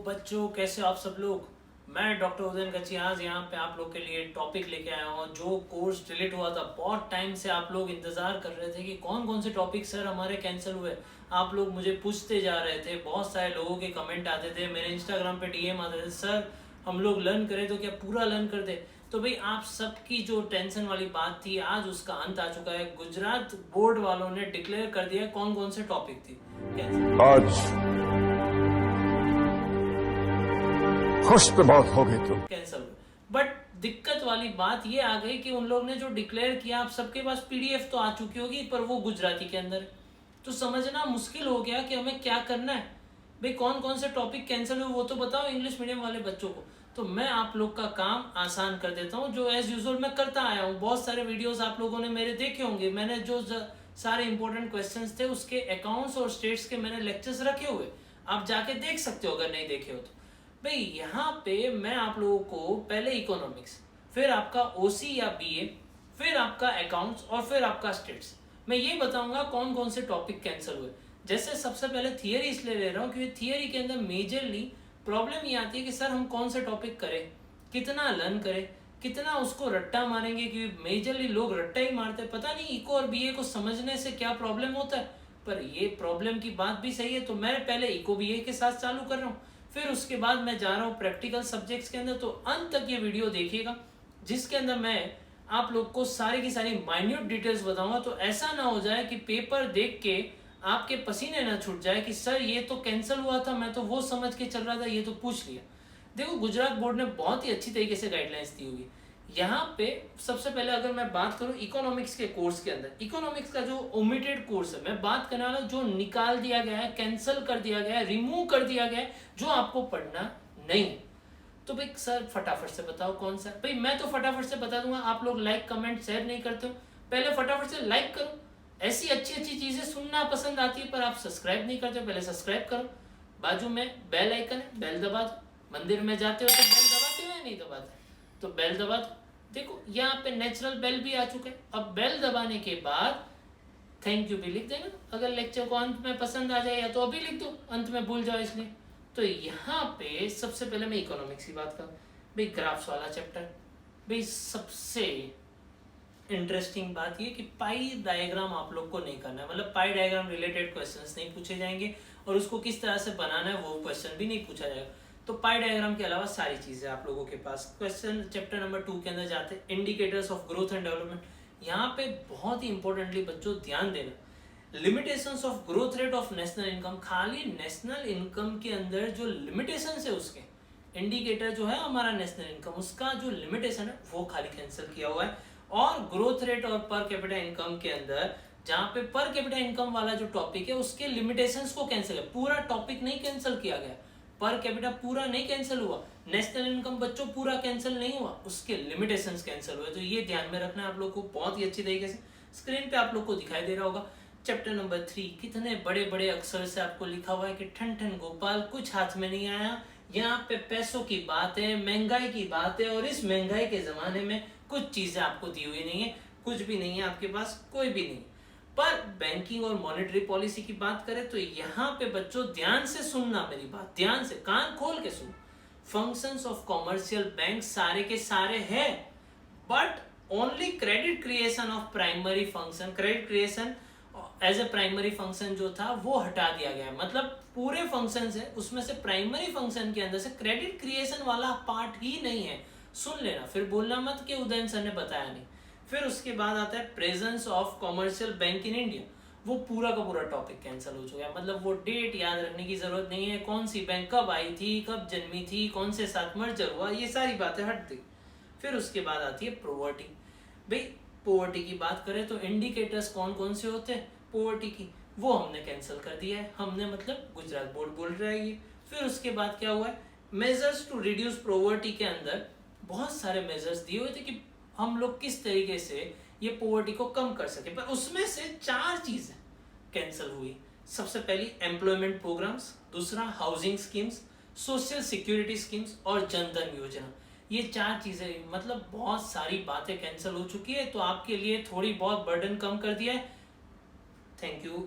बच्चों, कैसे हो आप सब लोग। मैं डॉक्टर उदयन गची आज यहाँ पे आप लोग के लिए टॉपिक लेके आया हूँ जो कोर्स डिलीट हुआ था। बहुत टाइम से आप लोग इंतजार कर रहे थे कि कौन कौन से टॉपिक सर हमारे कैंसिल हुए। आप लोग मुझे पूछते जा रहे थे, बहुत सारे लोगों के कमेंट आते थे, मेरे इंस्टाग्राम पे डीएम आते थे, सर हम लोग लर्न करें तो क्या पूरा लर्न कर दे। तो भाई आप सबकी जो टेंशन वाली बात थी आज उसका अंत आ चुका है। गुजरात बोर्ड वालों ने डिक्लेयर कर दिया कौन कौन से टॉपिक थी आज खुश तो बहुत हो गए तुम। कैंसिल हुए। बट दिक्कत वाली बात ये आ गई कि उन लोग ने जो डिक्लेयर किया, आप सबके पास पीडीएफ तो आ चुकी होगी पर वो गुजराती के अंदर है। तो समझना मुश्किल हो गया कि हमें क्या करना है। भाई कौन कौन से टॉपिक कैंसिल हुए वो तो बताओ इंग्लिश मीडियम वाले बच्चों को। तो मैं आप लोग का काम आसान कर देता हूँ, जो एज यूजुअल मैं करता आया हूँ। बहुत सारे वीडियोस आप लोगों ने मेरे देखे होंगे। मैंने जो सारे इंपॉर्टेंट क्वेश्चंस थे उसके अकाउंट्स और स्टेट्स के मैंने लेक्चर्स रखे हुए, आप जाके देख सकते हो अगर नहीं देखे हो तो। भाई यहाँ पे मैं आप लोगों को पहले इकोनॉमिक्स, फिर आपका ओसी या बीए, फिर आपका अकाउंट्स और फिर आपका स्टेट्स, मैं ये बताऊंगा कौन कौन से टॉपिक कैंसिल हुए। जैसे सबसे पहले थियरी इसलिए ले रहा हूँ क्योंकि थियरी के अंदर मेजरली प्रॉब्लम ये आती है कि सर हम कौन से टॉपिक करें, कितना लर्न करें, कितना उसको रट्टा मारेंगे। क्योंकि मेजरली लोग रट्टा ही मारते हैं। पता नहीं इको और बीए को समझने से क्या प्रॉब्लम होता है, पर ये प्रॉब्लम की बात भी सही है। तो मैं पहले इको बीए के साथ चालू कर रहा हूँ, फिर उसके बाद मैं जा रहा हूँ प्रैक्टिकल सब्जेक्ट्स के अंदर। तो अंत तक ये वीडियो देखिएगा जिसके अंदर मैं आप लोग को सारी की सारी माइन्यूट डिटेल्स बताऊंगा। तो ऐसा ना हो जाए कि पेपर देख के आपके पसीने ना छूट जाए कि सर ये तो कैंसिल हुआ था, मैं तो वो समझ के चल रहा था, ये तो पूछ लिया। देखो गुजरात बोर्ड ने बहुत ही अच्छी तरीके से गाइडलाइंस दी हुई। यहाँ पे सबसे पहले अगर मैं बात करूँ इकोनॉमिक्स के कोर्स के अंदर, इकोनॉमिक्स का जो ओमिटेड कोर्स है मैं बात करने वाला, जो निकाल दिया गया है, कैंसिल कर दिया गया है, रिमूव कर दिया गया है, जो आपको पढ़ना नहीं। तो भाई सर फटाफट से बताओ कौन सा। भाई मैं तो फटाफट से बता दूंगा, आप लोग लाइक कमेंट शेयर नहीं करते हो। पहले फटाफट से लाइक करो, ऐसी अच्छी अच्छी चीजें सुनना पसंद आती है, पर आप सब्सक्राइब नहीं करते हो, पहले सब्सक्राइब करो। बाजू में बेल आइकन है, बेल दबा दो। मंदिर में जाते हो तो बेल दबाते हो या नहीं दबाते, तो बेल दबा दो। देखो यहाँ पे नेचुरल बेल भी आ चुके हैं। अब बेल दबाने के बाद थैंक यू भी लिख देना, अगर लेक्चर को अंत में पसंद आ जाए, या तो अभी लिख दो, अंत में भूल जाओ इसलिए। तो यहाँ पे सबसे पहले मैं इकोनॉमिक्स की बात करूँ। भाई ग्राफ्स वाला चैप्टर, भाई सबसे इंटरेस्टिंग बात ये कि पाई डायग्राम आप लोग को नहीं करना है, मतलब पाई डायग्राम रिलेटेड क्वेश्चंस नहीं पूछे जाएंगे और उसको किस तरह से बनाना है वो क्वेश्चन भी नहीं पूछा जाएगा। तो पाई डायग्राम के अलावा सारी चीजें आप लोगों के पास। क्वेश्चन चैप्टर नंबर 2 के अंदर जाते हैं, indicators of growth and development. यहाँ पे बहुत ही इंपॉर्टेंटली बच्चों ध्यान देना, limitations of growth rate of national income. खाली नेशनल इनकम के अंदर जो लिमिटेशंस है उसके, इंडिकेटर जो है हमारा नेशनल इनकम, उसका जो लिमिटेशन है वो खाली कैंसिल किया हुआ है। और ग्रोथ रेट और पर कैपिटा इनकम के अंदर जहां पे पर कैपिटा इनकम वाला जो टॉपिक है उसके लिमिटेशंस को कैंसिल है। पूरा टॉपिक नहीं कैंसिल किया गया, पर कैपिटा पूरा नहीं कैंसिल हुआ, नेशनल इनकम बच्चों पूरा कैंसिल नहीं हुआ, उसके लिमिटेशंस कैंसिल हुए। तो ये ध्यान में रखना है आप लोग को बहुत ही अच्छी तरीके से। स्क्रीन पे आप लोग को दिखाई दे रहा होगा चैप्टर नंबर 3, कितने बड़े बड़े अक्षर से आपको लिखा हुआ है कि ठन ठन गोपाल कुछ हाथ में नहीं आया। यहाँ पे पैसों की बात है, महंगाई की बात है, और इस महंगाई के जमाने में कुछ चीजें आपको दी हुई नहीं है, कुछ भी नहीं है आपके पास, कोई भी नहीं। पर बैंकिंग और मॉनेटरी पॉलिसी की बात करें तो यहाँ पे बच्चों ध्यान से सुनना मेरी बात, ध्यान से कान खोल के सुनो। फंक्शंस ऑफ कॉमर्शियल बैंक सारे के सारे है, but only credit creation of primary function, credit creation as a primary function जो था वो हटा दिया गया है। मतलब पूरे फंक्शन है उसमें से प्राइमरी फंक्शन के अंदर से क्रेडिट क्रिएशन वाला पार्ट ही नहीं है। सुन लेना, फिर बोलना मत कि उदयन सर ने बताया नहीं। फिर उसके बाद आता है presence of commercial bank in India, वो पूरा का पूरा टॉपिक कैंसिल हो चुका है। मतलब वो डेट याद रखने की जरूरत नहीं है, कौन सी बैंक कब आई थी, कब जन्मी थी, कौन से साथ मर्जर हुआ, ये सारी बातें हट गई। फिर उसके बाद आती है पोवर्टी। भाई पोवर्टी की बात करें तो इंडिकेटर्स कौन कौन से होते हैं पोवर्टी की, वो हमने कैंसिल कर दिया है। हमने मतलब गुजरात बोर्ड बोल रहा है ये। फिर उसके बाद क्या हुआ है, मेजर्स टू रिड्यूस पोवर्टी के अंदर बहुत सारे मेजर्स दिए हुए थे कि हम लोग किस तरीके से ये पोवर्टी को कम कर सके, पर उसमें से 4 चीजें कैंसिल हुई। सबसे पहली एम्प्लॉयमेंट प्रोग्राम्स, दूसरा housing schemes, social security schemes और जनधन योजना। ये 4 चीजें, मतलब बहुत सारी बातें कैंसिल हो चुकी है। तो आपके लिए थोड़ी बहुत बर्डन कम कर दिया है। थैंक यू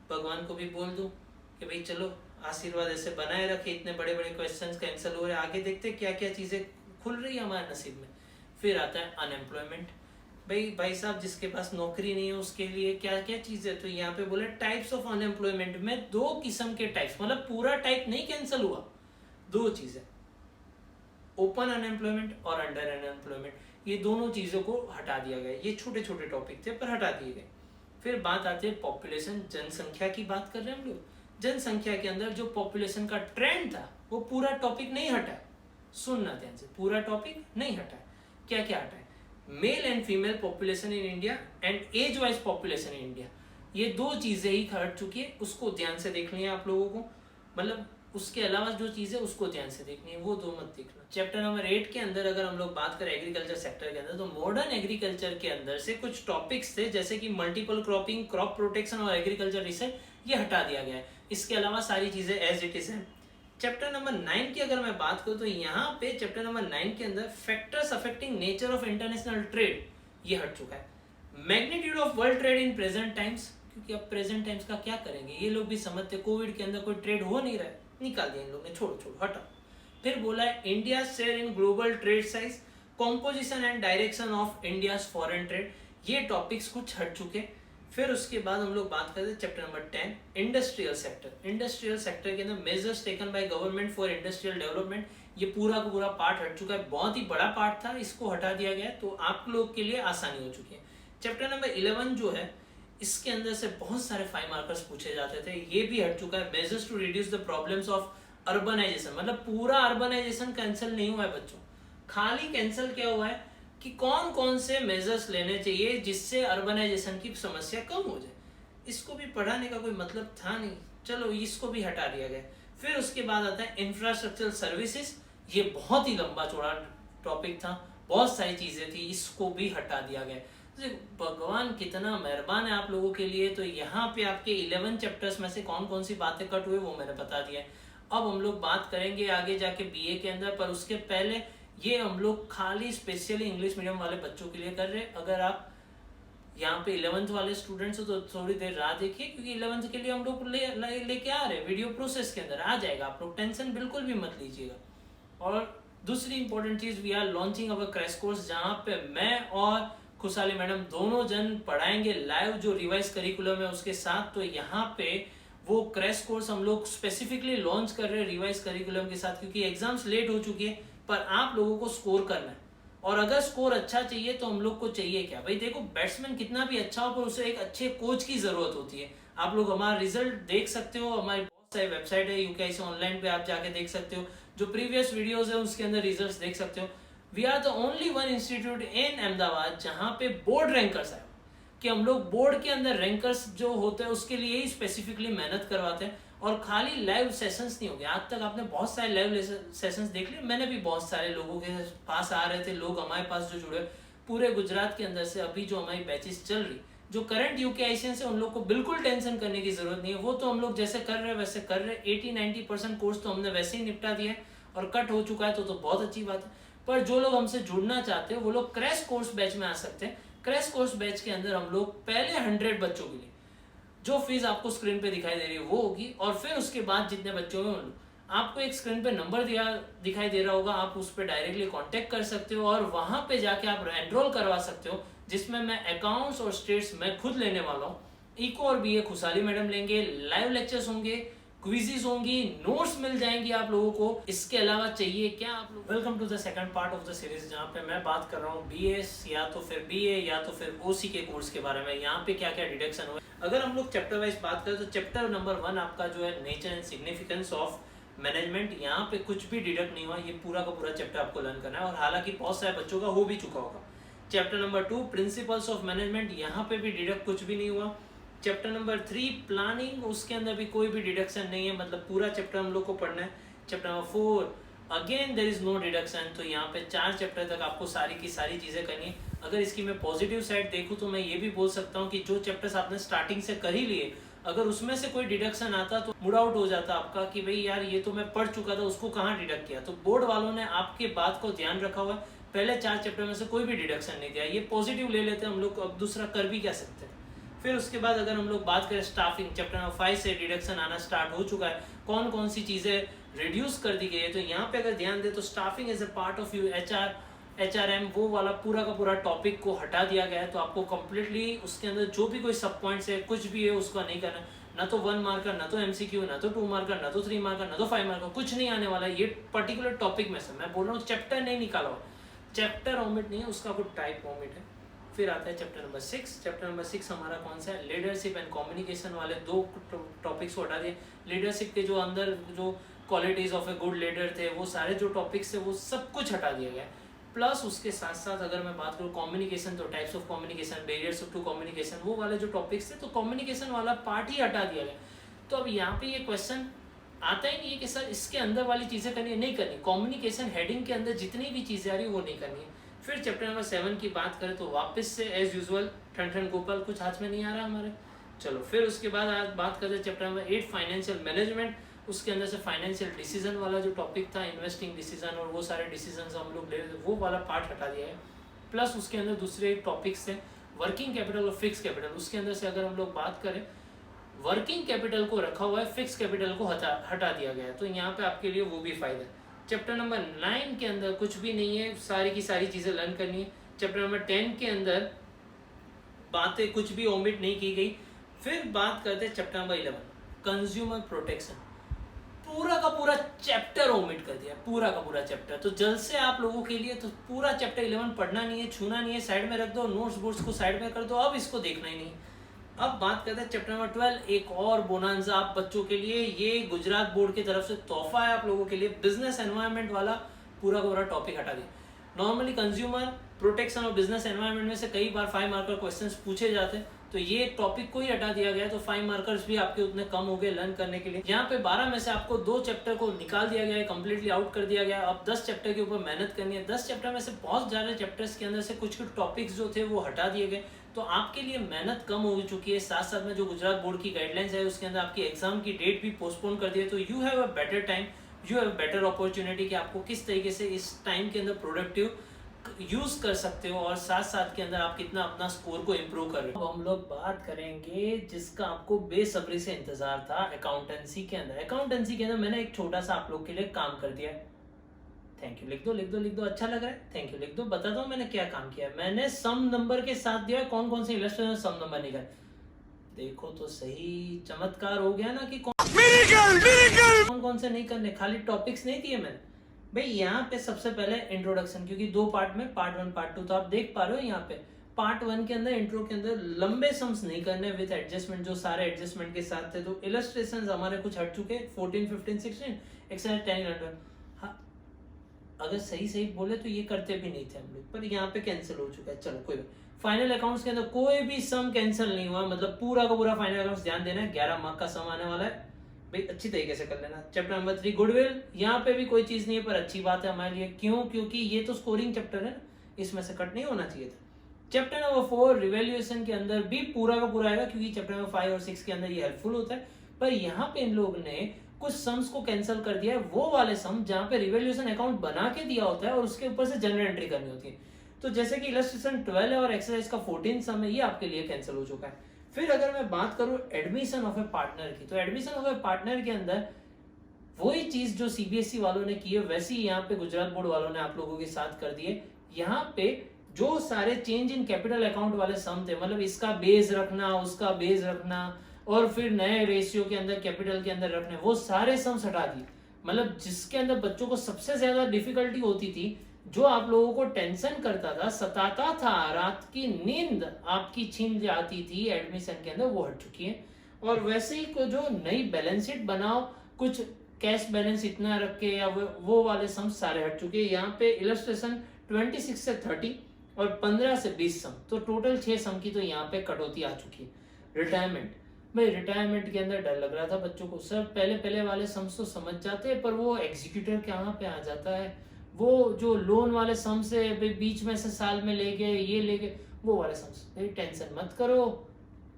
भगवान को भी बोल दूं कि भाई चलो आशीर्वाद ऐसे बनाए रखे, इतने बड़े बड़े क्वेश्चंस कैंसिल हो रहे, आगे देखते क्या क्या चीज़ें खुल रही है हमारे नसीब में। फिर आता है अनएम्प्लॉयमेंट। भाई साहब, जिसके पास नौकरी नहीं है उसके लिए क्या क्या चीज़ है, तो यहाँ पे बोले टाइप्स ऑफ अनएम्प्लॉयमेंट में 2 किस्म के टाइप्स, मतलब पूरा टाइप नहीं कैंसिल हुआ, 2 चीज़ें, ओपन अनएम्प्लॉयमेंट और अंडर अनएम्प्लॉयमेंट, ये दोनों चीज़ों को हटा दिया गया। ये छोटे छोटे टॉपिक थे पर हटा दिए गए। फिर बात आती है पॉपुलेशन, जनसंख्या की बात कर रहे हैं हम लोग। जनसंख्या के अंदर जो पॉपुलेशन का ट्रेंड था वो पूरा टॉपिक नहीं हटा, सुनना ध्यान से, पूरा टॉपिक नहीं हटा। क्या क्या हटा है? Male and female population in India and age wise population in India, ये 2 चीजें ही हट चुकी है, उसको ध्यान से देखनी है आप लोगों को। मतलब उसके अलावा जो चीज़ है उसको ध्यान से देखनी है, वो 2 मत देखना। चैप्टर नंबर 8 के अंदर अगर हम लोग बात करें एग्रीकल्चर सेक्टर के अंदर, तो मॉडर्न एग्रीकल्चर के अंदर से कुछ टॉपिक्स थे जैसे कि मल्टीपल क्रॉपिंग, क्रॉप प्रोटेक्शन और एग्रीकल्चर रिसर्च, ये हटा दिया गया है। इसके अलावा सारी चीजें एज इट इज है। चैप्टर नंबर 9 की अगर मैं बात करूं तो यहाँ पे चैप्टर नंबर 9 के अंदर factors affecting nature of international trade, ये हट चुका है। Magnitude of world trade in present times, क्योंकि अब प्रेजेंट टाइम्स का क्या करेंगे, ये लोग भी समझते कोविड के अंदर कोई ट्रेड हो नहीं रहा है, निकाल दिया इन लोग ने, छोड़ो हटाओ। फिर बोला है India share in global trade size, composition and direction of India foreign trade, ये टॉपिक्स कुछ हट चुके। फिर उसके बाद हम लोग बात करते हैं chapter number 10 industrial sector. Industrial sector के अंदर measures taken by government for industrial development, ये पूरा का पूरा पार्ट हट चुका है, बहुत ही बड़ा पार्ट था, इसको हटा दिया गया, तो आप लोग के लिए आसानी हो चुकी है। चैप्टर नंबर 11 जो है इसके अंदर से बहुत सारे 5 मार्कर्स पूछे जाते थे, ये भी हट चुका है। Measures to reduce the problems of urbanisation, मतलब पूरा अर्बनाइजेशन कैंसिल नहीं हुआ है बच्चों, खाली कैंसिल क्या हुआ है कि कौन कौन से मेजर्स लेने चाहिए जिससे अर्बनाइजेशन की समस्या कम हो जाए। इसको भी पढ़ाने का कोई मतलब था नहीं, चलो इसको भी हटा दिया गया। फिर उसके बाद आता है इंफ्रास्ट्रक्चरल सर्विसेज, ये बहुत ही लंबा चौड़ा टॉपिक था, बहुत सारी चीजें थी, इसको भी हटा दिया गया। भगवान कितना मेहरबान है आप लोगों के लिए। तो यहाँ पे आपके 11 चैप्टर्स में से कौन कौन सी बातें कट हुए वो मैंने बता दिया है। अब हम लोग बात करेंगे आगे जाके बीए के अंदर, पर उसके पहले ये हम लोग खाली स्पेशली इंग्लिश मीडियम वाले बच्चों के लिए कर रहे हैं। अगर आप यहाँ पे 11th वाले स्टूडेंट्स हो तो थोड़ी देर राह देखिए, क्योंकि 11th के लिए हम लोग लेके आ रहे हैं वीडियो प्रोसेस के अंदर, आ जाएगा, आप लोग टेंशन बिल्कुल भी मत लीजिएगा। और दूसरी इंपॉर्टेंट चीज, we are launching our crash course, जहाँ पे मैं और खुशहाली मैडम दोनों जन पढ़ाएंगे लाइव जो रिवाइज करिकुलम है उसके साथ। तो यहाँ पे वो क्रैश कोर्स हम लोग स्पेसिफिकली लॉन्च कर रहे हैं रिवाइज करिकुलम के साथ, क्योंकि एग्जाम्स लेट हो चुकी है, पर आप लोगों को स्कोर करना है। और अगर स्कोर अच्छा चाहिए तो हम लोग को चाहिए क्या भाई, देखो बैट्समैन कितना भी अच्छा हो पर उसे एक अच्छे कोच की जरूरत होती है। आप लोग हमारा रिजल्ट देख सकते हो, हमारी बहुत सारी वेबसाइट है यूकेआईसी ऑनलाइन पे, आप जाके देख सकते हो, जो प्रीवियस वीडियोस है उसके अंदर रिजल्ट्स देख सकते हो। We are the only one institute in Ahmedabad जहाँ पे बोर्ड रैंकर्स है, कि हम लोग बोर्ड के अंदर रैंकर्स जो होते हैं उसके लिए ही स्पेसिफिकली मेहनत करवाते हैं। और खाली लाइव सेशंस नहीं हो गया, आज तक आपने बहुत सारे लाइव सेशंस देख लिए, मैंने भी बहुत सारे लोगों के पास आ रहे थे, लोग हमारे पास जो जुड़े पूरे गुजरात के अंदर से। अभी जो हमारी बैचेस चल रही, जो करंट यूकेआईसीएन से, उन लोग को बिल्कुल टेंशन करने की जरूरत नहीं है, वो तो हम लोग जैसे कर रहे हैं वैसे कर रहे हैं। 80-90% कोर्स तो हमने वैसे ही निपटा दिया है और कट हो चुका है, तो बहुत अच्छी बात है। पर जो लोग हमसे जुड़ना चाहते हैं वो लोग क्रैश कोर्स बैच में आ सकते हैं। क्रैश कोर्स बैच के अंदर हम लोग पहले 100 बच्चों के लिए जो फीस आपको स्क्रीन पे दिखाई दे रही है वो होगी, और फिर उसके बाद जितने बच्चों में आपको एक स्क्रीन पे नंबर दिखाई दे रहा होगा, आप उस पर डायरेक्टली कांटेक्ट कर सकते हो और वहां पे जाके आप एनरोल करवा सकते हो, जिसमें मैं अकाउंट्स और स्टेट्स मैं खुद लेने वाला हूँ, इको और बीए खुशहाली मैडम लेंगे, लाइव लेक्चर्स होंगे, क्विज़ेस होंगी, नोट्स मिल जाएंगे आप लोगों को। इसके अलावा चाहिए क्या आप लोग? Welcome to the second part of the series, जहाँ पे मैं बात कर रहा हूँ बीएस या तो फिर बीए या तो फिर ओसी के कोर्स के बारे में। यहाँ पे क्या क्या डिडक्शन हुआ। अगर हम लोग चैप्टर वाइज बात करें तो चैप्टर नंबर 1 आपका जो है nature and significance of management, यहाँ पे कुछ भी डिडक्ट नहीं हुआ, ये पूरा का पूरा चैप्टर आपको लर्न करना है, और हालांकि बहुत सारे बच्चों का हो भी चुका होगा। Chapter number 2 principles of management, यहाँ पे भी डिडक्ट कुछ भी नहीं हुआ। चैप्टर नंबर 3 प्लानिंग, उसके अंदर भी कोई भी डिडक्शन नहीं है, मतलब पूरा चैप्टर हम लोग को पढ़ना है। Chapter number 4 again there is no deduction, तो यहाँ पे 4 चैप्टर तक आपको सारी की सारी चीज़ें करनी है। अगर इसकी मैं पॉजिटिव साइड देखूँ तो मैं ये भी बोल सकता हूँ कि जो चैप्टर्स आपने स्टार्टिंग से कर ही लिए, अगर उसमें से कोई डिडक्शन आता तो मूड आउट हो जाता आपका कि भाई यार ये तो मैं पढ़ चुका था, उसको कहाँ डिडक्ट किया। तो बोर्ड वालों ने आपके बात को ध्यान रखा हुआ है, पहले 4 चैप्टर में से कोई भी डिडक्शन नहीं दिया, ये पॉजिटिव ले लेते हैं हम लोग, अब दूसरा कर भी क्या सकते हैं। फिर उसके बाद अगर हम लोग बात करें स्टाफिंग, चैप्टर नंबर 5 से डिडक्शन आना स्टार्ट हो चुका है, कौन कौन सी चीज़ें रिड्यूस कर दी गई है। तो यहाँ पे अगर ध्यान दे तो staffing is a part of you HRM, वो वाला पूरा का पूरा टॉपिक को हटा दिया गया है। तो आपको कंप्लीटली उसके अंदर जो भी कोई सब पॉइंट्स है कुछ भी है उसको नहीं करना, ना तो 1 मार्कर, ना तो MCQ, ना तो 2 मार्कर, ना तो 3 मार्कर, ना तो 5 मार्कर, कुछ नहीं आने वाला है ये पर्टिकुलर टॉपिक में से। मैं बोल रहा हूँ चैप्टर नहीं निकाला हो, चैप्टर ओमिट नहीं है, उसका कुछ टाइप ओमिट है। फिर आता है चैप्टर नंबर 6। चैप्टर नंबर 6 हमारा कौन सा है, लीडरशिप एंड कम्युनिकेशन वाले 2 टॉपिक्स को हटा दिए। लीडरशिप के जो अंदर जो qualities of a good leader थे वो सारे जो टॉपिक्स थे वो सब कुछ हटा दिया गया। प्लस उसके साथ साथ अगर मैं बात करूँ कम्युनिकेशन, तो types of communication, barriers to communication, वो वाले जो टॉपिक्स थे तो कम्युनिकेशन वाला पार्ट ही हटा दिया गया। तो अब यहाँ पे ये क्वेश्चन आता ही नहीं है कि सर इसके अंदर वाली चीज़ें करनी है, नहीं करनी। कम्युनिकेशन हेडिंग के अंदर जितनी भी चीज़ें आ रही है वो नहीं करनी है। फिर चैप्टर नंबर 7 की बात करें तो वापस से एज यूजुअल ठन गोपाल, कुछ हाथ में नहीं आ रहा हमारे। चलो फिर उसके बाद आज बात करते हैं चैप्टर नंबर 8 फाइनेंशियल मैनेजमेंट। उसके अंदर से फाइनेंशियल डिसीजन वाला जो टॉपिक था, इन्वेस्टिंग डिसीजन और वो सारे डिसीजन हम लोग ले रहे थे, वो वाला पार्ट हटा दिया है। प्लस उसके अंदर दूसरे टॉपिक्स थे वर्किंग कैपिटल और फिक्स कैपिटल। उसके अंदर से अगर हम लोग बात करें वर्किंग कैपिटल को रखा हुआ है, फिक्स कैपिटल को हटा दिया गया है। तो यहाँ पे आपके लिए वो भी फायदा है। चैप्टर नंबर 9 के अंदर कुछ भी नहीं है, सारी की सारी चीज़ें लर्न करनी है। चैप्टर नंबर 10 के अंदर बातें कुछ भी ओमिट नहीं की गई। फिर बात करते हैं चैप्टर नंबर 11 कंज्यूमर प्रोटेक्शन। पूरा का पूरा चैप्टर ओमिट कर दिया, पूरा का पूरा चैप्टर। तो जल्द से आप लोगों के लिए तो पूरा चैप्टर 11 पढ़ना नहीं है, छूना नहीं है, साइड में रख दो, नोट्स बोर्ड्स को साइड में कर दो, अब इसको देखना ही नहीं। अब बात करते हैं चैप्टर नंबर 12, एक और बोनांजा आप बच्चों के लिए, ये गुजरात बोर्ड की तरफ से तोहफा है आप लोगों के लिए। बिजनेस एनवायरनमेंट वाला पूरा का पूरा टॉपिक हटा दिया। नॉर्मली कंज्यूमर प्रोटेक्शन और बिजनेस एनवायरनमेंट में से कई बार 5 मार्कर क्वेश्चंस पूछे जाते हैं, तो ये टॉपिक को ही हटा दिया गया। तो 5 मार्कर्स भी आपके उतने कम हो गए लर्न करने के लिए। यहाँ पे 12 में से आपको 2 चैप्टर को निकाल दिया गया है, कंप्लीटली आउट कर दिया गया। अब 10 चैप्टर के ऊपर मेहनत करनी है। 10 चैप्टर में से बहुत ज़्यादा चैप्टर्स के अंदर से कुछ कुछ टॉपिक्स जो थे वो हटा दिए गए। तो आपके लिए मेहनत कम हो चुकी है। साथ साथ में जो गुजरात बोर्ड की गाइडलाइंस है उसके अंदर आपकी एग्जाम की डेट भी पोस्टपोन कर दी है। तो you have a better time, you have better opportunity कि आपको किस तरीके से इस टाइम के अंदर प्रोडक्टिव यूज कर सकते हो और साथ साथ के अंदर आप कितना अपना स्कोर को इम्प्रूव कर रहे हो। अब हम लोग बात करेंगे जिसका आपको बेसब्री से इंतजार था, अकाउंटेंसी के अंदर। अकाउंटेंसी के अंदर मैंने एक छोटा सा आप लोग के लिए काम कर दिया है। थैंक यू लिख दो, लिख दो, लिख दो, अच्छा लग रहा है, थैंक यू लिख दो। बता दो मैंने क्या काम किया है। मैंने सम नंबर के साथ दिया है कौन कौन से इलस्ट्रेशन सम नंबर निकाले। देखो तो सही, चमत्कार हो गया ना कि कौन कौन से नहीं करने, खाली टॉपिक्स नहीं दिए मैंने भाई। यहाँ पे सबसे पहले इंट्रोडक्शन, क्योंकि 2 पार्ट में, पार्ट 1 पार्ट 2, तो आप देख पा रहे हो यहाँ पे पार्ट 1 के अंदर इंट्रो के अंदर लंबे सम्स नहीं करने विद एडजस्टमेंट, जो सारे एडजस्टमेंट के साथ थे। तो इलस्ट्रेशंस हमारे कुछ हट चुके, 14, 15, 16, एक्सरसाइज 10, 11। हाँ, अगर सही सही बोले तो ये करते भी नहीं थे हम लोग, पर यहाँ पे कैंसिल हो चुका है। चलो कोई बात। फाइनल अकाउंट्स के अंदर कोई भी सम कैंसिल नहीं हुआ, मतलब पूरा का पूरा फाइनल अकाउंट्स ध्यान देना है। 11 मार्क का सम आने वाला है भाई, अच्छी तरीके से कर लेना। चैप्टर नंबर 3 गुडविल, यहाँ पे भी कोई चीज नहीं है पर अच्छी बात है हमारे लिए। क्यों? क्योंकि ये तो स्कोरिंग चैप्टर है ना, इसमें से कट नहीं होना चाहिए था। चैप्टर नंबर 4 रिवैल्यूएशन के अंदर भी पूरा का पूरा आएगा, क्योंकि चैप्टर नंबर 5 और 6 के अंदर ये हेल्पफुल होता है। पर यहाँ पे इन लोग ने कुछ सम्स को कैंसिल कर दिया है, वो वाले सम जहाँ पे रिवैल्यूएशन अकाउंट बना के दिया होता है और उसके ऊपर से जनरल एंट्री करनी होती है। तो जैसे कि इलस्ट्रेशन 12 है और एक्सरसाइज का 14 सम है, ये आपके लिए कैंसिल हो चुका है। फिर अगर मैं बात करूं एडमिशन ऑफ ए पार्टनर की, तो एडमिशन ऑफ ए पार्टनर के अंदर वही चीज जो सीबीएसई वालों ने की है वैसी यहाँ पे गुजरात बोर्ड वालों ने आप लोगों के साथ कर दिए। यहाँ पे जो सारे चेंज इन कैपिटल अकाउंट वाले सम थे, मतलब इसका बेस रखना, उसका बेस रखना और फिर नए रेशियो के अंदर कैपिटल के अंदर रखने, वो सारे सम्स हटा दिए। मतलब जिसके अंदर बच्चों को सबसे ज्यादा डिफिकल्टी होती थी, जो आप लोगों को टेंशन करता था, सताता था, रात की नींद आपकी छीन जाती थी एडमिशन के अंदर, वो हट चुकी है। और वैसे ही को जो नई बैलेंस शीट बनाओ, कुछ कैश बैलेंस इतना रख के, या वो वाले सम सारे हट चुके हैं। यहाँ पे इलस्ट्रेशन 26 से 30 और 15 से 20 सम, तो टोटल 6 सम की तो यहाँ पे कटौती आ चुकी है। रिटायरमेंट, भाई रिटायरमेंट के अंदर डर लग रहा था बच्चों को, सर पहले वाले सम्स तो समझ जाते हैं, पर वो एग्जीक्यूटर कहाँ पे आ जाता है, वो जो लोन वाले सम से बीच में से साल में ले गए, ये ले गए, वो वाले सम्स, भाई टेंशन मत करो,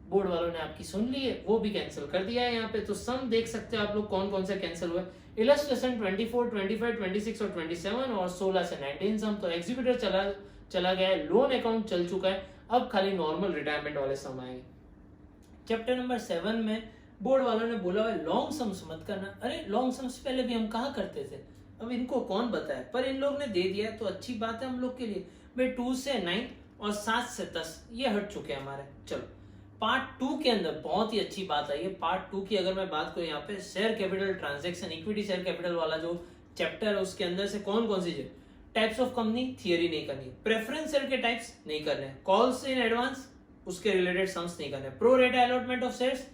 बोर्ड वालों ने आपकी सुन ली है, वो भी कैंसिल कर दिया है यहाँ पे। तो सम देख सकते हो आप लोग कौन कौन से कैंसिल हुए। इलस्ट्रेशन 24, 25, 26 और 27 और 16 से 19 सम, तो एग्जीक्यूटर चला गया है, लोन अकाउंट चल चुका है, अब खाली नॉर्मल रिटायरमेंट वाले सम आएंगे। चैप्टर नंबर 7 में बोर्ड वालों ने बोला है लॉन्ग सम्स मत करना। अरे लॉन्ग सम्स पहले भी हम कहा करते थे, अब इनको कौन बताए, पर इन लोग ने दे दिया तो अच्छी बात है हम लोग के लिए। भाई 2 से 9 और 7 से 10 ये हट चुके हैं हमारे। चलो पार्ट 2 के अंदर बहुत ही अच्छी बात आई है। पार्ट 2 की अगर मैं बात करूं यहाँ पे share capital transaction equity share capital वाला जो चैप्टर है उसके अंदर से कौन कौन सी टाइप्स ऑफ कंपनी थियरी नहीं करनी, प्रेफरेंस शेयर के टाइप्स नहीं करने, कॉल्स इन एडवांस उसके रिलेटेड सम्स नहीं करने, pro rate allotment of shares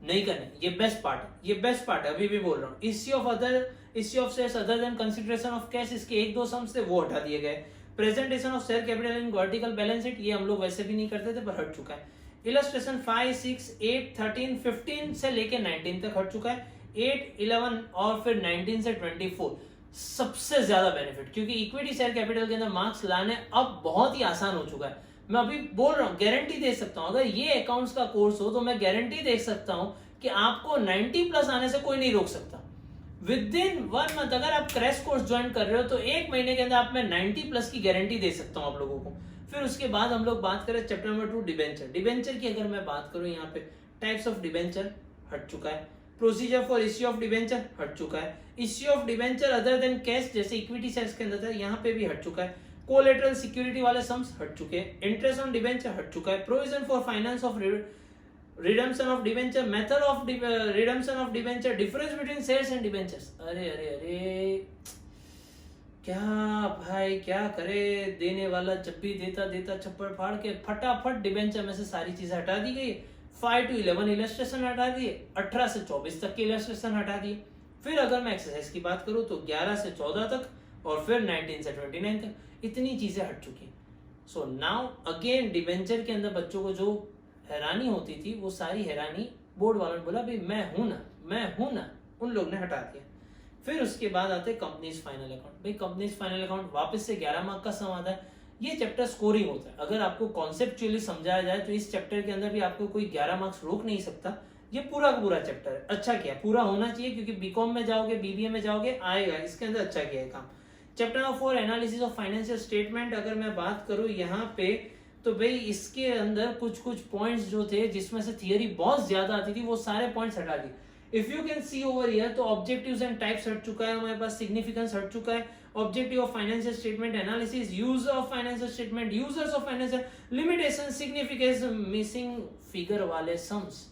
नहीं करने। ये बेस्ट पार्ट है, ये बेस्ट पार्ट है, अभी भी बोल रहा हूँ। Issue of shares other than consideration of cash, इसके 1-2 सम्स थे वो हटा दिए गए। Presentation of share capital in vertical balance sheet ये हम लोग वैसे भी नहीं करते थे पर हट चुका है। इलस्ट्रेशन 5, 6, 8, 13, 15 से लेके 19 तक हट चुका है। 8, 11 और फिर 19 से 24 सबसे ज्यादा बेनिफिट, क्योंकि इक्विटी शेयर कैपिटल के अंदर मार्क्स लाने अब बहुत ही आसान हो चुका है। मैं अभी बोल रहा हूँ, गारंटी दे सकता हूँ, अगर ये अकाउंट्स का कोर्स हो तो मैं गारंटी दे सकता हूँ कि आपको 90 प्लस आने से कोई नहीं रोक सकता। विद इन 1 मंथ अगर आप क्रैश कोर्स ज्वाइन कर रहे हो तो 1 महीने के अंदर आप मैं 90 प्लस की गारंटी दे सकता हूँ आप लोगों को। फिर उसके बाद हम लोग बात करें चैप्टर नंबर 2 डिबेंचर। डिबेंचर की अगर मैं बात करूं यहाँ पे टाइप्स ऑफ डिबेंचर हट चुका है, procedure for issue of debenture हट चुका है, issue of debenture other than cash जैसे इक्विटी शेयर्स के अंदर था यहाँ पे भी हट चुका है, कोलेटरल सिक्योरिटी वाले सम्स हट चुके हैं, इंटरेस्ट ऑन डिबेंचर हट चुका है, provision for finance of redemption of debenture, method of redemption of debenture, difference between shares and debentures. अरे अरे अरे क्या भाई क्या करे, देने वाला जब भी देता देता छप्पड़ फाड़ के फटाफट डिबेंचर में से सारी चीजें हटा दी गई। 5 to 11 इलस्ट्रेशन हटा दिए, 18 से 24 तक के इलस्ट्रेशन हटा दिए। फिर अगर मैं एक्सरसाइज की बात करूं तो 11 से 14 तक और फिर 19 से 29 तक इतनी चीजें हट चुकी। सो नाउ अगेन डिबेंचर के अंदर बच्चों को जो हैरानी होती थी वो सारी हैरानी बोर्ड वालों ने बोला भाई मैं हूं ना, उन लोग ने हटा दिया। फिर उसके बाद आते कंपनीज फाइनल अकाउंट। भाई कंपनीज फाइनल अकाउंट वापस से 11 मार्क का सम आता है। ये चैप्टर स्कोरिंग होता है, अगर आपको कॉन्सेप्चुअली समझाया जाए तो इस चैप्टर के अंदर भी आपको कोई 11 मार्क्स रोक नहीं सकता। ये पूरा का पूरा चैप्टर है, अच्छा किया, पूरा होना चाहिए क्योंकि बीकॉम में जाओगे बीबीए में जाओगे आएगा, इसके अंदर अच्छा किया है काम। Chapter number 4 analysis of financial statement अगर मैं बात करूं यहाँ पे तो भाई इसके अंदर कुछ पॉइंट्स जो थे जिसमें से थियरी बहुत ज्यादा आती थी वो सारे पॉइंट्स हटा दिए। If you can see over here तो ऑब्जेक्टिव्स एंड टाइप्स हट चुका है हमारे पास, सिग्निफिकेंस हट चुका है, objective of financial statement analysis, use of financial statement, users of financial, limitation, significance, missing figure वाले सम्स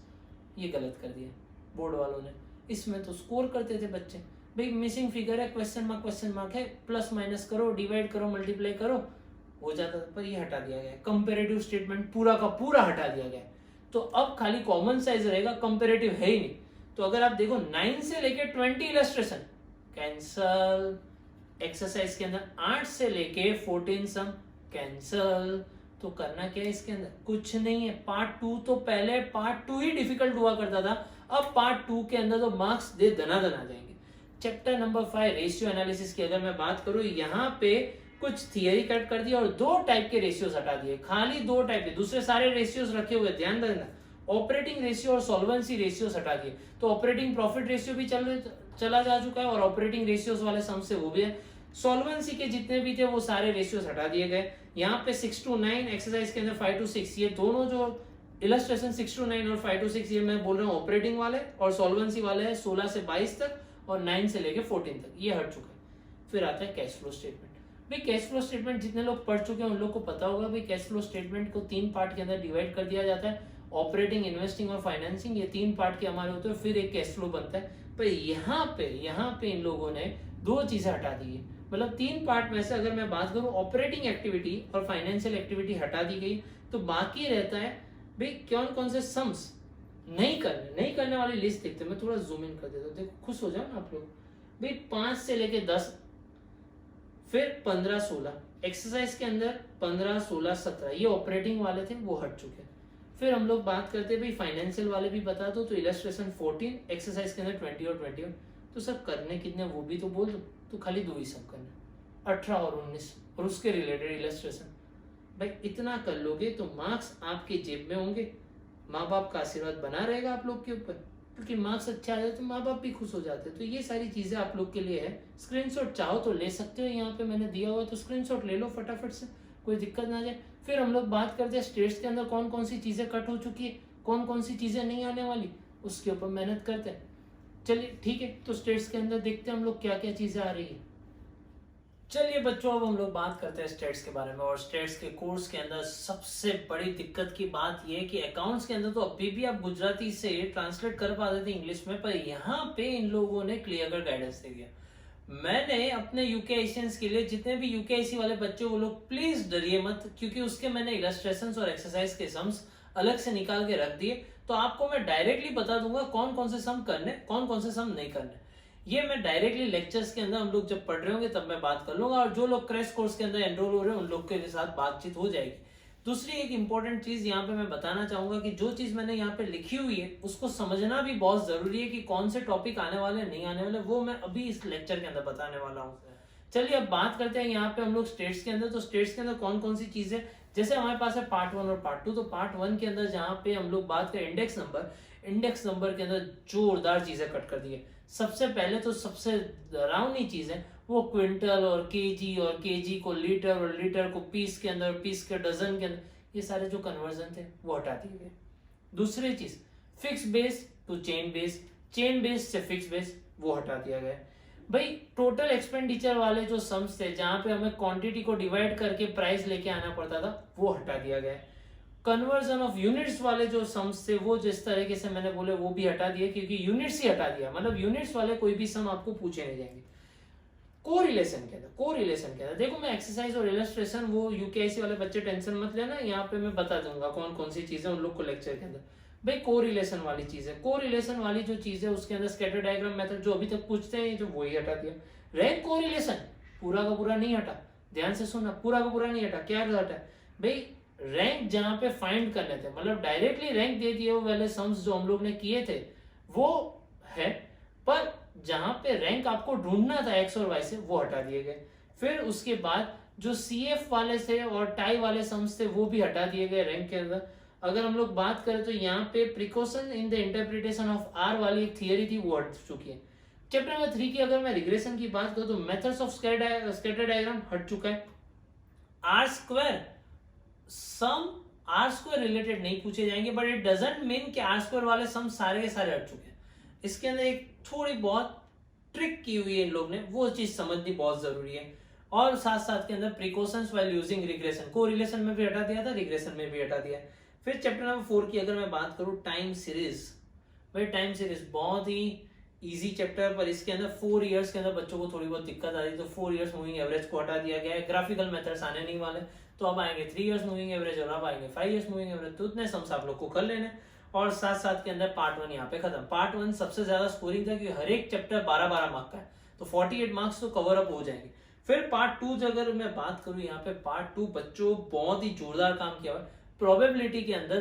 ये गलत कर दिया बोर्ड वालों ने। इसमें तो स्कोर करते थे बच्चे, भाई मिसिंग फिगर है, क्वेश्चन मार्क है, प्लस माइनस करो, डिवाइड करो, मल्टीप्लाई करो, हो जाता था, पर ये हटा दिया गया। कंपेरेटिव स्टेटमेंट पूरा का पूरा हटा दिया गया, तो अब खाली कॉमन साइज रहेगा, कंपेरेटिव है ही नहीं। तो अगर आप देखो 9 से लेके 20 इलस्ट्रेशन कैंसल, एक्सरसाइज के अंदर 8 से लेके 14 सम कैंसल। तो करना क्या है इसके अंदर, कुछ नहीं है। पार्ट 2 तो पहले पार्ट 2 ही डिफिकल्ट हुआ करता था, अब पार्ट 2 के अंदर तो मार्क्स दे दना जाएंगे। चैप्टर नंबर 5 रेशियो एनालिसिस की अगर मैं बात करूं यहाँ पे कुछ थियरी कट कर दिया और 2 टाइप के रेशियोज हटा दिए, खाली 2 टाइप के, दूसरे सारे रेशियोज रखे हुए, ध्यान रखना। ऑपरेटिंग रेशियो और सॉल्वेंसी रेशियोज हटा दिए, तो ऑपरेटिंग प्रॉफिट रेशियो भी चला जा चुका है और ऑपरेटिंग रेशियोज वाले सम से वो भी है। सॉल्वेंसी के जितने भी थे वो सारे रेशियोज हटा दिए गए। यहाँ पे 6 to 9 एक्सरसाइज के अंदर 5 to 6 ये दोनों जो इलस्ट्रेशन 6 to 9 और 5 to 6 ये मैं बोल रहा हूँ ऑपरेटिंग वाले, और सॉल्वेंसी वाले है 16 से 22 तक और 9 से लेके 14 तक, ये हट चुका है। फिर आता है कैश फ्लो स्टेटमेंट। भाई कैश फ्लो स्टेटमेंट जितने लोग पढ़ चुके हैं उन लोग को पता होगा भाई कैश फ्लो स्टेटमेंट को 3 पार्ट के अंदर डिवाइड कर दिया जाता है, ऑपरेटिंग, इन्वेस्टिंग और फाइनेंसिंग, ये 3 पार्ट के हमारे होते हैं, फिर एक कैश फ्लो बनता है। पर यहाँ पे इन लोगों ने 2 चीजें हटा दी है, मतलब 3 पार्ट में से अगर मैं बात करूं ऑपरेटिंग एक्टिविटी और फाइनेंशियल एक्टिविटी हटा दी गई, तो बाकी रहता है भाई कौन कौन से सम्स नहीं करने वाली लिस्ट देखते हैं। मैं थोड़ा जूम इन कर देता हूं, देखो खुश हो जाओ ना आप लोग। भाई 5 से लेके 10, फिर 15, 16 एक्सरसाइज के अंदर 15, 16, 17 ये ऑपरेटिंग वाले थे वो हट चुके हैं। फिर हम लोग बात करते हैं भाई फाइनेंशियल वाले भी बता दो, तो इलस्ट्रेशन 14 एक्सरसाइज के अंदर 20 और 21, तो सब करने कितने वो भी तो बोल दो, तो खाली 2 ही सब करना, 18 और 19 और उसके रिलेटेड इलस्ट्रेशन। भाई इतना कर लोगे तो मार्क्स आपके जेब में होंगे, माँ बाप का आशीर्वाद बना रहेगा आप लोग के ऊपर, क्योंकि मार्क्स अच्छे आ जाए तो माँ बाप भी खुश हो जाते हैं। तो ये सारी चीजें आप लोग के लिए है, स्क्रीनशॉट चाहो तो ले सकते हो, यहाँ पे मैंने दिया हुआ है तो स्क्रीनशॉट ले लो फटाफट से, कोई दिक्कत ना जाए। फिर हम लोग बात करते हैं स्टेट्स के अंदर कौन कौन सी चीजें कट हो चुकी है, कौन कौन सी चीजें नहीं आने वाली, उसके ऊपर मेहनत करते हैं। चलिए ठीक है, तो स्टेट्स के अंदर देखते हैं हम लोग क्या क्या चीजें आ रही है। चलिए बच्चों, अब हम लोग बात करते हैं स्टेट्स के बारे में। और स्टेट्स के कोर्स के अंदर सबसे बड़ी दिक्कत की बात यह है कि अकाउंट्स के अंदर तो अभी भी आप गुजराती से ट्रांसलेट कर पाते थे इंग्लिश में, पर यहाँ पे इन लोगों ने क्लियर कट गाइडेंस दे दिया। मैंने अपने यूकेआईसियंस के लिए, जितने भी यूकेआईसी वाले बच्चे, वो लोग प्लीज डरिए मत, क्योंकि उसके मैंने इलस्ट्रेशंस और एक्सरसाइज के सम्स अलग से निकाल के रख दिए। तो आपको मैं डायरेक्टली बता दूंगा कौन कौन से सम करने, कौन कौन से सम नहीं करने। ये मैं डायरेक्टली लेक्चर्स के अंदर हम लोग जब पढ़ रहे होंगे तब मैं बात कर लूंगा, और जो लोग क्रैश कोर्स के अंदर एनरोल हो रहे हैं उन लोग के साथ बातचीत हो जाएगी। दूसरी एक इंपॉर्टेंट चीज यहाँ पे मैं बताना चाहूंगा कि जो चीज मैंने यहाँ पे लिखी हुई है उसको समझना भी बहुत जरूरी है कि कौन से टॉपिक आने वाले नहीं आने वाले, वो मैं अभी इस लेक्चर के अंदर बताने वाला हूँ। चलिए अब बात करते हैं यहाँ पे हम लोग स्टेट्स के अंदर। तो स्टेट्स के अंदर कौन कौन सी चीजें, जैसे हमारे पास है पार्ट 1 और पार्ट 2। तो पार्ट 1 के अंदर जहाँ पे हम लोग बात करें इंडेक्स नंबर के अंदर जोरदार चीजें कट कर दी है। सबसे पहले तो सबसे डरावनी चीज है वो क्विंटल और केजी, और केजी को लीटर, और लीटर को पीस के अंदर, पीस के डजन के अंदर, ये सारे जो कन्वर्जन थे वो हटा दिए गए। दूसरी चीज fix base to chain base, chain base से फिक्स बेस, वो हटा दिया गया। भाई टोटल एक्सपेंडिचर वाले जो सम्स थे जहां पे हमें क्वांटिटी को डिवाइड करके प्राइस लेके आना पड़ता था, वो हटा दिया गया। कन्वर्जन ऑफ यूनिट्स वाले जो सम्स थे वो जिस तरीके से मैंने बोले वो भी हटा दिए, क्योंकि यूनिट्स ही हटा दिया, मतलब यूनिट्स वाले कोई भी सम आपको पूछे नहीं जाएंगे। कोरिलेशन के अंदर देखो, मैं एक्सरसाइज और इलस्ट्रेशन, वो यूकेआईसी वाले बच्चे टेंशन मत लेना, यहाँ पे मैं बता दूंगा कौन कौन सी चीजें उन लोग को लेक्चर के अंदर। भाई कोरिलेशन वाली चीज है, कोरिलेशन वाली जो चीज है उसके अंदर स्कैटर डायग्राम मेथड जो अभी तक पूछते हैं जो वही हटा दिया। रैंक कोरिलेशन पूरा का पूरा नहीं हटा, ध्यान से सुनना, पूरा का पूरा नहीं हटा। क्या हटा भाई, रैंक जहां पे फाइंड करने थे, मतलब डायरेक्टली रैंक दे दिए वो वाले सम्स जो हम लोग ने किए थे वो है, पर जहां पे रैंक आपको ढूंढना था एक्स और वाई से, वो हटा दिए गए। फिर उसके बाद जो सीएफ वाले थे और टाई वाले सम्स थे वो भी हटा दिए गए रैंक के अंदर। अगर हम लोग बात करें तो यहाँ पे precaution in the interpretation of R वाली एक थियरी थी, वो हट चुकी है। चैप्टर नंबर 3 की अगर मैं रिग्रेशन की बात करूं तो मेथड्स ऑफ स्कैटर डायग्राम हट चुका है। R square sum R square related नहीं पूछे जाएंगे, बट इट डजंट मीन कि आर स्क्वायर वाले सम सारे के सारे हट चुके हैं। इसके अंदर एक थोड़ी बहुत ट्रिक की हुई है इन लोग ने, वो चीज समझनी बहुत जरूरी है। और साथ साथ के अंदर precautions while using regression, correlation में भी हटा दिया था, रिग्रेशन में भी हटा दिया। फिर चैप्टर नंबर 4 की अगर मैं बात करूं टाइम सीरीज, भाई टाइम सीरीज बहुत ही इजी चैप्टर, पर इसके अंदर 4 इयर्स के अंदर बच्चों को थोड़ी बहुत दिक्कत आ रही है, तो 4 इयर्स मूविंग एवरेज को हटा दिया गया है। ग्राफिकल मेथड्स आने नहीं वाले, तो अब आएंगे 3 इयर्स मूविंग एवरेज और अब आएंगे 5 इयर्स मूविंग एवरेज। तो उतने सम्स आप लोग को कर लेने, और साथ साथ के अंदर पार्ट 1 यहाँ पे खत्म। पार्ट 1 सबसे ज्यादा स्कोरिंग था, क्योंकि हर एक चैप्टर 12-12 मार्क का है, तो 48 मार्क्स तो कवर अप हो जाएंगे। फिर पार्ट 2 अगर मैं बात करूं यहाँ पे, पार्ट 2 बच्चों बहुत ही जोरदार काम किया हुआ। प्रोबेबिलिटी के अंदर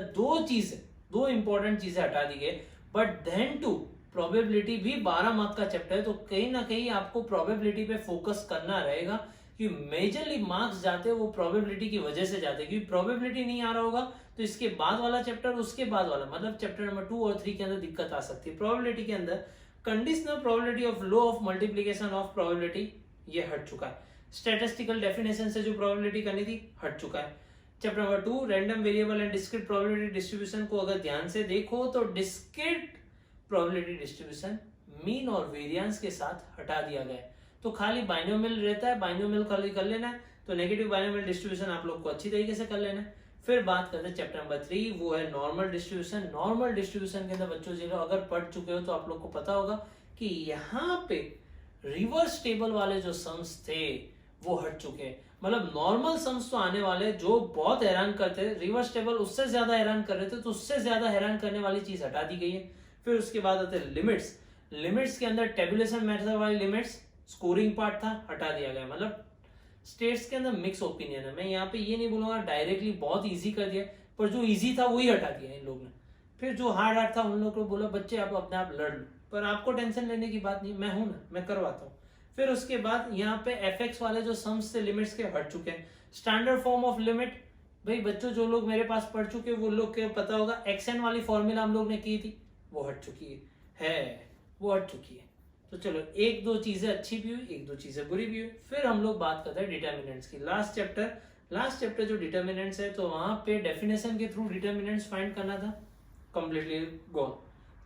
दो इंपॉर्टेंट चीजें हटा दी गई, बट देन टू प्रोबेबिलिटी भी 12 मार्क का चैप्टर है, तो कहीं ना कहीं आपको प्रोबेबिलिटी पे फोकस करना रहेगा, कि मेजरली मार्क्स जाते हैं वो प्रोबेबिलिटी की वजह से जाते हैं, क्योंकि प्रोबेबिलिटी नहीं आ रहा होगा तो इसके बाद वाला चैप्टर, उसके बाद वाला, मतलब चैप्टर नंबर 2 और 3 के अंदर दिक्कत आ सकती है। प्रोबेबिलिटी के अंदर conditional probability of law of multiplication of probability, ये हट चुका है। स्टैटिस्टिकल डेफिनेशन से जो प्रोबेबिलिटी करनी थी हट चुका है। Chapter number 2 random variable and discrete probability distribution को अगर ध्यान से देखो तो डिस्क्रीट प्रोबेबिलिटी डिस्ट्रीब्यूशन मीन और वेरिएंस के साथ हटा दिया गया है, तो खाली बाइनोमियल रहता है, बाइनोमियल खाली कर लेना है, तो नेगेटिव बाइनोमियल डिस्ट्रीब्यूशन आप लोग को अच्छी तरीके से कर लेना है। फिर बात करते हैं चैप्टर नंबर 3, वो है नॉर्मल डिस्ट्रीब्यूशन। नॉर्मल डिस्ट्रीब्यूशन के अंदर बच्चों जो अगर पढ़ चुके हो तो आप लोग को पता होगा कि यहाँ पे रिवर्स टेबल वाले जो सम्स थे वो हट चुके हैं, मतलब नॉर्मल सम्स तो आने वाले जो बहुत हैरान करते, रिवर्स टेबल उससे ज्यादा हैरान कर रहे थे, तो उससे ज्यादा हैरान करने वाली चीज हटा दी गई है। फिर उसके बाद आते हैं लिमिट्स के अंदर टेबुलेशन मेथड वाली लिमिट्स, स्कोरिंग पार्ट था, हटा दिया गया। मतलब स्टेट्स के अंदर मिक्स ओपिनियन है, मैं यहाँ पे ये नहीं बोलूंगा डायरेक्टली बहुत इजी कर दिया, पर जो इजी था वही हटा दिया इन लोग ने। फिर जो हार्ड था उन लोगों को बोला बच्चे आप अपने आप लड़ लो, पर आपको टेंशन लेने की बात नहीं, मैं हूं ना, मैं करवाता हूँ। फिर उसके बाद यहाँ पे एफएक्स वाले जो सम्स थे लिमिट्स के हट चुके हैं। स्टैंडर्ड फॉर्म ऑफ लिमिट, भाई बच्चों जो लोग मेरे पास पढ़ चुके वो लोग के पता होगा, एक्सएन वाली फॉर्मूला हम लोग ने की थी वो हट चुकी है, वो हट चुकी है। तो चलो एक दो चीजें अच्छी भी हुई, एक दो चीजें बुरी भी हुई। फिर हम लोग बात करते हैं डिटर्मिनेंट्स की। लास्ट चैप्टर जो डिटर्मिनेंट्स है, तो वहां पे डेफिनेशन के थ्रू डिटर्मिनेंट्स फाइंड करना था, completely gone.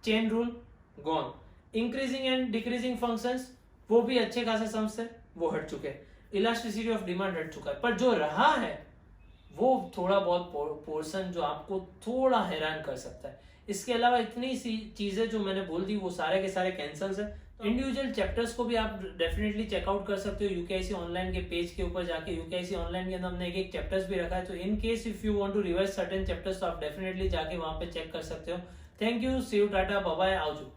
Chain rule gone. Increasing and decreasing functions वो भी अच्छे खासे सम्स है, वो हट चुके हैं। इलास्टिसिटी ऑफ डिमांड हट चुका है, पर जो रहा है वो थोड़ा बहुत पोर्शन जो आपको थोड़ा हैरान कर सकता है। इसके अलावा इतनी सी चीजें जो मैंने बोल दी वो सारे के सारे कैंसल्स है। इंडिविजुअल चैप्टर्स को भी आप डेफिनेटली चेकआउट कर सकते हो यूकेआईसी ऑनलाइन के पेज के ऊपर जाके। यूकेआईसी ऑनलाइन के अंदर हमने एक चैप्टर्स भी रखा है, तो in case if you want to revise certain chapters तो आप डेफिनेटली जाके वहां पे चेक कर सकते हो। Thank you, see you, tata, bye bye, आवजो।